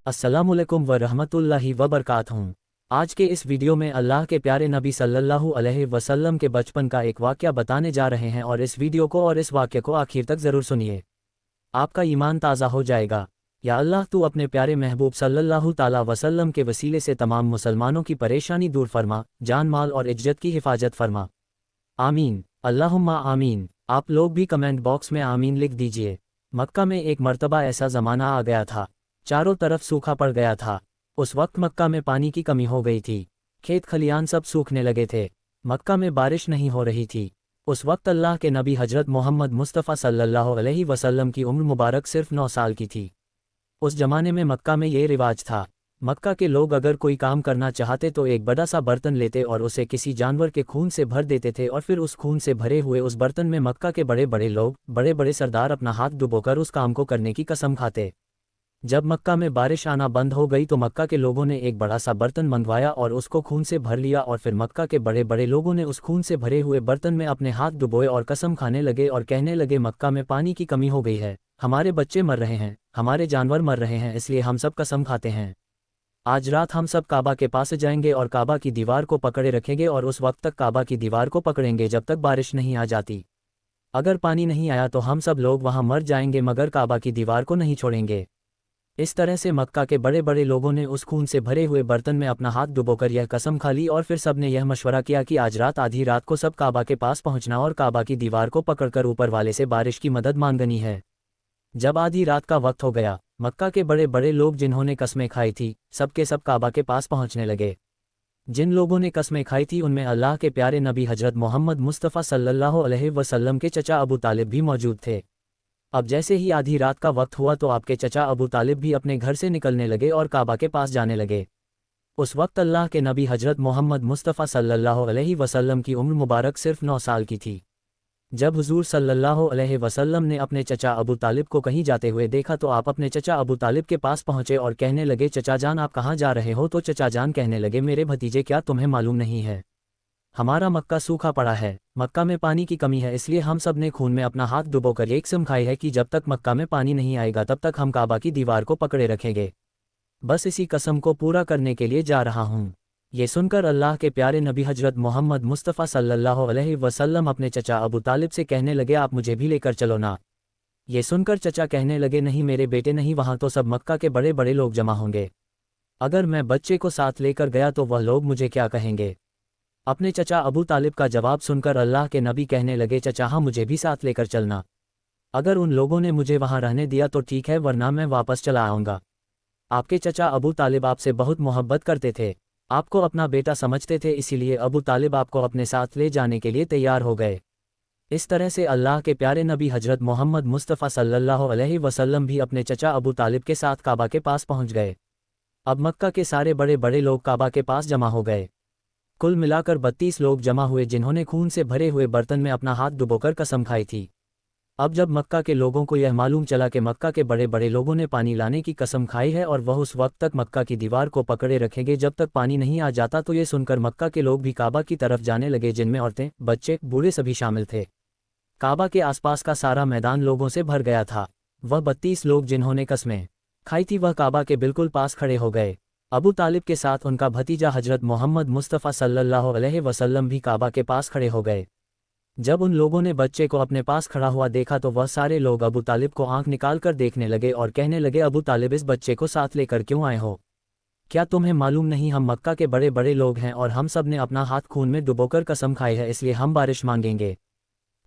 अस्सलामुअलैकुम व रहमतुल्लाहि व बरकातहू। आज के इस वीडियो में अल्लाह के प्यारे नबी सल्लल्लाहु अलैहि वसल्लम के बचपन का एक वाक़या बताने जा रहे हैं और इस वीडियो को और इस वाक़ये को आखिर तक ज़रूर सुनिए, आपका ईमान ताज़ा हो जाएगा। या अल्लाह तू अपने प्यारे महबूब सल्लल्लाहु ताला वसल्लम के वसीले से तमाम मुसलमानों की परेशानी दूर फरमा, जान माल और इज्जत की हिफाजत फरमा। आमीन, अल्लाहुम्मा आमीन। आप लोग भी कमेंट बॉक्स में आमीन लिख दीजिए। मक्का में एक मर्तबा ऐसा ज़माना आ गया था, चारों तरफ सूखा पड़ गया था। उस वक्त मक्का में पानी की कमी हो गई थी, खेत खलियान सब सूखने लगे थे, मक्का में बारिश नहीं हो रही थी। उस वक्त अल्लाह के नबी हजरत मोहम्मद मुस्तफ़ा सल्लल्लाहु अलैहि वसल्लम की उम्र मुबारक सिर्फ 9 साल की थी। उस जमाने में मक्का में ये रिवाज था, मक्का के लोग अगर कोई काम करना चाहते तो एक बड़ा सा बर्तन लेते और उसे किसी जानवर के खून से भर देते थे और फिर उस खून से भरे हुए उस बर्तन में मक्का के बड़े बड़े लोग, बड़े बड़े सरदार अपना हाथ डुबोकर उस काम को करने की कसम खाते। जब मक्का में बारिश आना बंद हो गई तो मक्का के लोगों ने एक बड़ा सा बर्तन मंगवाया और उसको खून से भर लिया और फिर मक्का के बड़े बड़े लोगों ने उस खून से भरे हुए बर्तन में अपने हाथ डुबोए और कसम खाने लगे और कहने लगे, मक्का में पानी की कमी हो गई है, हमारे बच्चे मर रहे हैं, हमारे जानवर मर रहे हैं, इसलिए हम सब कसम खाते हैं आज रात हम सब काबा के पास जाएंगे और काबा की दीवार को पकड़े रखेंगे और उस वक्त तक काबा की दीवार को पकड़ेंगे जब तक बारिश नहीं आ जाती। अगर पानी नहीं आया तो हम सब लोग वहां मर जाएंगे मगर काबा की दीवार को नहीं छोड़ेंगे। इस तरह से मक्का के बड़े बड़े लोगों ने उस खून से भरे हुए बर्तन में अपना हाथ डुबोकर यह कसम खा ली और फिर सब ने यह मशवरा किया कि आज रात आधी रात को सब काबा के पास पहुंचना और काबा की दीवार को पकड़कर ऊपर वाले से बारिश की मदद मांगनी है। जब आधी रात का वक्त हो गया, मक्का के बड़े बड़े लोग जिन्होंने कस्में खाई थी सब के सब काबा के पास पहुंचने लगे। जिन लोगों ने कस्में खाई थी उनमें अल्लाह के प्यारे नबी हजरत मोहम्मद मुस्तफ़ा सल्लल्लाहु अलैहि वसल्लम के चचा अबू तालिब भी मौजूद थे। अब जैसे ही आधी रात का वक्त हुआ तो आपके चचा अबू तालिब भी अपने घर से निकलने लगे और काबा के पास जाने लगे। उस वक्त अल्लाह के नबी हजरत मोहम्मद मुस्तफ़ा सल्लल्लाहु अलैहि वसल्लम की उम्र मुबारक सिर्फ 9 साल की थी। जब हुजूर सल्लल्लाहु अलैहि वसल्लम ने अपने चचा अबू तालिब को कहीं जाते हुए देखा तो आप अपने चचा अबू तालिब के पास पहुंचे और कहने लगे, चचा जान आप कहाँ जा रहे हो? तो चचा जान कहने लगे, मेरे भतीजे क्या तुम्हें मालूम नहीं है, हमारा मक्का सूखा पड़ा है, मक्का में पानी की कमी है, इसलिए हम सब ने खून में अपना हाथ डुबोकर एक कसम खाई है कि जब तक मक्का में पानी नहीं आएगा तब तक हम काबा की दीवार को पकड़े रखेंगे। बस इसी कसम को पूरा करने के लिए जा रहा हूँ। ये सुनकर अल्लाह के प्यारे नबी हजरत मोहम्मद मुस्तफ़ा सल्लल्लाहु अलैहि वसल्लम अपने चचा अबू तालिब से कहने लगे, आप मुझे भी लेकर चलो ना। ये सुनकर चचा कहने लगे, नहीं मेरे बेटे नहीं, वहाँ तो सब मक्का के बड़े बड़े लोग जमा होंगे, अगर मैं बच्चे को साथ लेकर गया तो वह लोग मुझे क्या कहेंगे? अपने चचा अबू तालिब का जवाब सुनकर अल्लाह के नबी कहने लगे, चचा हाँ मुझे भी साथ लेकर चलना, अगर उन लोगों ने मुझे वहाँ रहने दिया तो ठीक है वरना मैं वापस चला आऊँगा। आपके चचा अबू तालिब आपसे बहुत मोहब्बत करते थे, आपको अपना बेटा समझते थे, इसीलिए अबू तालिब आपको अपने साथ ले जाने के लिए तैयार हो गए। इस तरह से अल्लाह के प्यारे नबी हजरत मोहम्मद मुस्तफ़ा सल्लल्लाहु अलैहि वसल्लम भी अपने चचा अबू तालिब के साथ काबा के पास पहुंच गए। अब मक्का के सारे बड़े बड़े लोग काबा के पास जमा हो गए। कुल मिलाकर 32 लोग जमा हुए जिन्होंने खून से भरे हुए बर्तन में अपना हाथ डुबोकर कसम खाई थी। अब जब मक्का के लोगों को यह मालूम चला कि मक्का के बड़े बड़े लोगों ने पानी लाने की कसम खाई है और वह उस वक्त तक मक्का की दीवार को पकड़े रखेंगे जब तक पानी नहीं आ जाता, तो ये सुनकर मक्का के लोग भी काबा की तरफ जाने लगे, जिनमें औरतें, बच्चे, बूढ़े सभी शामिल थे। काबा के आसपास का सारा मैदान लोगों से भर गया था। वह 32 लोग जिन्होंने कस्में खाई थी वह काबा के बिल्कुल पास खड़े हो गए। अबू तालिब के साथ उनका भतीजा हजरत मोहम्मद मुस्तफ़ा सल्लल्लाहु अलैहि वसल्लम भी काबा के पास खड़े हो गए। जब उन लोगों ने बच्चे को अपने पास खड़ा हुआ देखा तो वह सारे लोग अबू तालिब को आंख निकाल कर देखने लगे और कहने लगे, अबू तालिब इस बच्चे को साथ लेकर क्यों आए हो? क्या तुम्हें मालूम नहीं हम मक्का के बड़े बड़े लोग हैं और हम सब ने अपना हाथ खून में डुबोकर कसम खाई है, इसलिए हम बारिश मांगेंगे,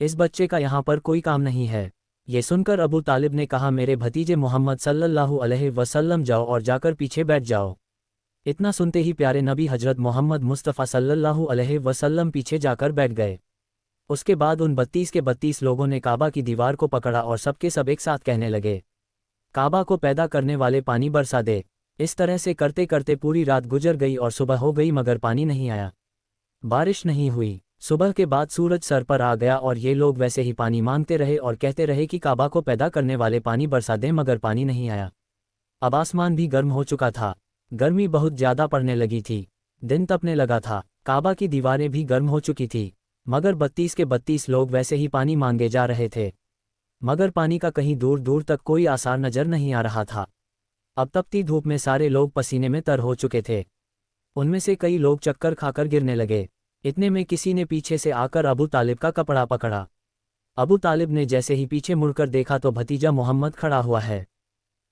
इस बच्चे का यहाँ पर कोई काम नहीं है। ये सुनकर अबू तालिब ने कहा, मेरे भतीजे मोहम्मद सल्लल्लाहु अलैहि वसल्लम जाओ और जाकर पीछे बैठ जाओ। इतना सुनते ही प्यारे नबी हजरत मोहम्मद मुस्तफ़ा सल्लल्लाहु अलैहि वसल्लम पीछे जाकर बैठ गए। उसके बाद उन 32 के 32 लोगों ने काबा की दीवार को पकड़ा और सबके सब एक साथ कहने लगे, काबा को पैदा करने वाले पानी बरसा दे। इस तरह से करते करते पूरी रात गुजर गई और सुबह हो गई मगर पानी नहीं आया, बारिश नहीं हुई। सुबह के बाद सूरज सर पर आ गया और ये लोग वैसे ही पानी मांगते रहे और कहते रहे कि काबा को पैदा करने वाले पानी बरसा दें, मगर पानी नहीं आया। अब आसमान भी गर्म हो चुका था, गर्मी बहुत ज़्यादा पड़ने लगी थी, दिन तपने लगा था, काबा की दीवारें भी गर्म हो चुकी थी, मगर 32 के 32 लोग वैसे ही पानी मांगे जा रहे थे। मगर पानी का कहीं दूर दूर तक कोई आसार नजर नहीं आ रहा था। अब तपती धूप में सारे लोग पसीने में तर हो चुके थे। उनमें से कई लोग चक्कर खाकर गिरने लगे। इतने में किसी ने पीछे से आकर अबू तालिब का कपड़ा पकड़ा। अबू तालिब ने जैसे ही पीछे मुड़कर देखा तो भतीजा मोहम्मद खड़ा हुआ है।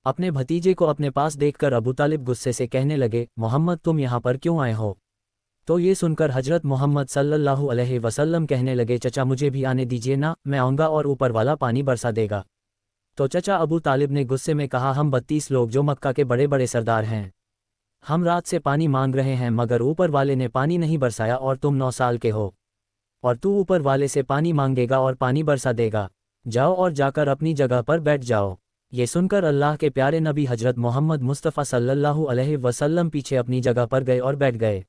अपने भतीजे को अपने पास देखकर अबू तालिब गुस्से से कहने लगे, मोहम्मद तुम यहाँ पर क्यों आए हो? तो ये सुनकर हजरत मोहम्मद सल्लल्लाहु अलैहि वसल्लम कहने लगे, चचा मुझे भी आने दीजिए ना, मैं आऊँगा और ऊपर वाला पानी बरसा देगा। तो चचा अबू तालिब ने गुस्से में कहा, हम 32 लोग जो मक्का के बड़े बड़े सरदार हैं, हम रात से पानी मांग रहे हैं मगर ऊपर वाले ने पानी नहीं बरसाया, और तुम 9 साल के हो और तू ऊपर वाले से पानी मांगेगा और पानी बरसा देगा। जाओ और जाकर अपनी जगह पर बैठ जाओ। ये सुनकर अल्लाह के प्यारे नबी हजरत मोहम्मद मुस्तफ़ा सल्लल्लाहु अलैहि वसल्लम पीछे अपनी जगह पर गए और बैठ गए।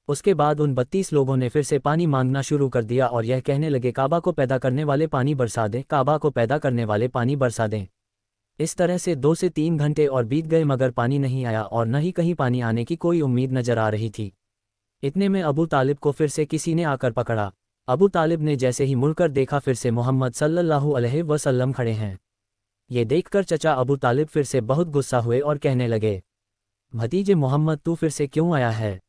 उसके बाद उन 32 लोगों ने फिर से पानी मांगना शुरू कर दिया और यह कहने लगे, काबा को पैदा करने वाले पानी बरसा दें, काबा को पैदा करने वाले पानी बरसा दें। इस तरह से 2 से 3 घंटे और बीत गए मगर पानी नहीं आया और न ही कहीं पानी आने की कोई उम्मीद नजर आ रही थी। इतने में अबू तालिब को फिर से किसी ने आकर पकड़ा। अबू तालिब ने जैसे ही मुड़कर देखा फिर से मोहम्मद सल्लल्लाहु अलैहि वसल्लम खड़े हैं। ये देखकर चचा अबू तालिब फिर से बहुत गुस्सा हुए और कहने लगे, भतीजे मोहम्मद तू फिर से क्यों आया है?